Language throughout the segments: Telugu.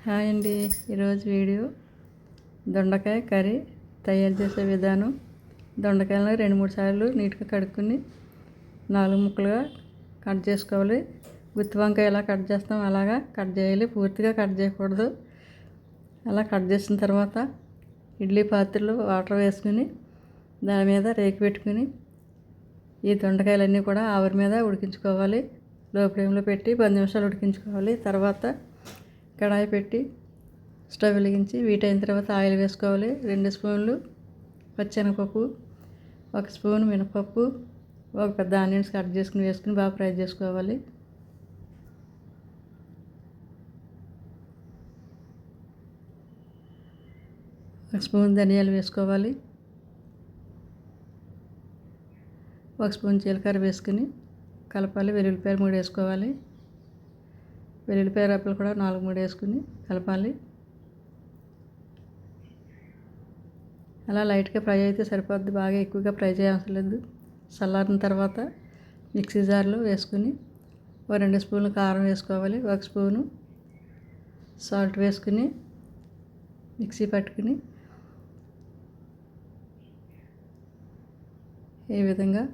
హాయ్ అండి. ఈరోజు వీడియో దొండకాయ కర్రీ తయారు చేసే విధానం. దొండకాయలను 2-3 సార్లు నీట్గా కడుక్కుని 4 ముక్కలుగా కట్ చేసుకోవాలి. గుత్తి వంకాయ ఎలా కట్ చేస్తాం అలాగా కట్ చేయాలి, పూర్తిగా కట్ చేయకూడదు. అలా కట్ చేసిన తర్వాత ఇడ్లీ పాత్రలో వాటర్ వేసుకుని దాని మీద రేకు పెట్టుకుని ఈ దొండకాయలన్నీ కూడా ఆవిరి మీద ఉడికించుకోవాలి. లో ఫ్లేమ్లో పెట్టి 10 నిమిషాలు ఉడికించుకోవాలి. తర్వాత కడాయి పెట్టి స్టవ్ వెలిగించి వీటైన తర్వాత ఆయిల్ వేసుకోవాలి. 2 స్పూన్లు పచ్చెనగపప్పు, 1 స్పూన్ మినపప్పు, ఒక పెద్ద ఆనియన్స్ కట్ చేసుకుని వేసుకుని బాగా ఫ్రై చేసుకోవాలి. ఒక స్పూన్ ధనియాలు వేసుకోవాలి. 1 స్పూన్ జీలకర్ర వేసుకుని కలపాలి. వెల్లుల్లిపాయలు 3 వేసుకోవాలి. వెల్లుల్లిపాయ రెబ్బలు కూడా 4-3 వేసుకుని కలపాలి. అలా లైట్గా ఫ్రై అయితే సరిపోద్ది, బాగా ఎక్కువగా ఫ్రై చేయవసరం లేదు. చల్లారిన తర్వాత మిక్సీ జార్లో వేసుకుని 2 స్పూన్లు కారం వేసుకోవాలి. 1 స్పూను సాల్ట్ వేసుకుని మిక్సీ పట్టుకుని ఈ విధంగా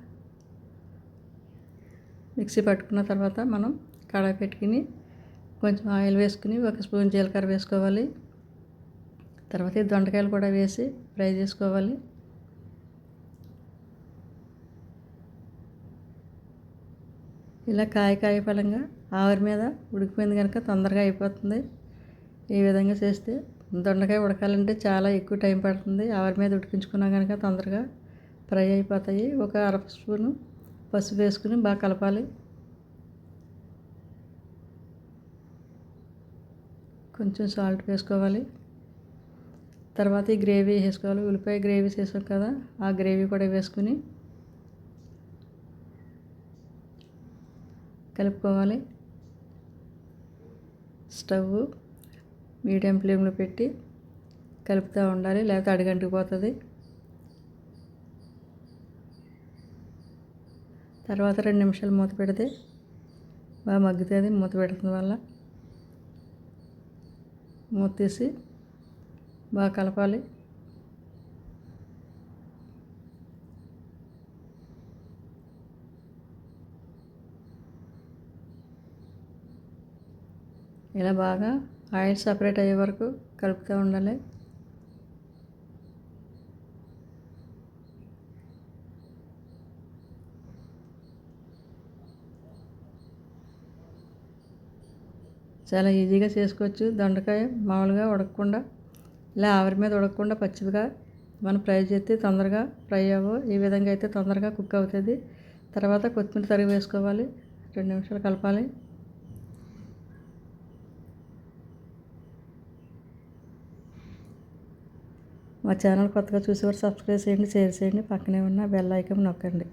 మిక్సీ పట్టుకున్న తర్వాత మనం కడాయి పెట్టుకుని కొంచెం ఆయిల్ వేసుకుని 1 స్పూన్ జీలకర్ర వేసుకోవాలి. తర్వాత ఈ దొండకాయలు కూడా వేసి ఫ్రై చేసుకోవాలి. ఇలా కాయ ఫలంగా ఆవిరి మీద ఉడికిపోయింది కనుక తొందరగా అయిపోతుంది. ఈ విధంగా చేస్తే దొండకాయ ఉడకాలంటే చాలా ఎక్కువ టైం పడుతుంది. ఆవిరి మీద ఉడికించుకున్నా కనుక తొందరగా ఫ్రై అయిపోతాయి. ఒక 1/2 స్పూను పసుపు వేసుకుని బాగా కలపాలి. కొంచెం సాల్ట్ వేసుకోవాలి. తర్వాత ఈ గ్రేవీ వేసుకోవాలి. ఉల్లిపాయ గ్రేవీ చేసాం కదా, ఆ గ్రేవీ కూడా వేసుకుని కలుపుకోవాలి. స్టవ్ మీడియం ఫ్లేమ్లో పెట్టి కలుపుతూ ఉండాలి, లేకపోతే అడుగంటుకుపోతుంది. తర్వాత 2 నిమిషాలు మూత పెడితే బాగా మగ్గుతుంది. మూత పెట్టడం వల్ల మూత తీసి బాగా కలపాలి. ఇలా బాగా ఆయిల్ సపరేట్ అయ్యే వరకు కలుపుతూ ఉండాలి. చాలా ఈజీగా చేసుకోవచ్చు. దొండకాయ మామూలుగా ఉడకకుండా ఇలా ఆవిరి మీద ఉడకకుండా పచ్చిదిగా మనం ఫ్రై చేస్తే తొందరగా ఫ్రై అవ్వవు. ఈ విధంగా అయితే తొందరగా కుక్ అవుతుంది. తర్వాత కొత్తిమీర తరిగి వేసుకోవాలి. 2 నిమిషాలు కలపాలి. మా ఛానల్ కొత్తగా చూసేవారు సబ్స్క్రైబ్ చేయండి, షేర్ చేయండి, పక్కనే ఉన్న బెల్ ఐకాన్ నొక్కండి.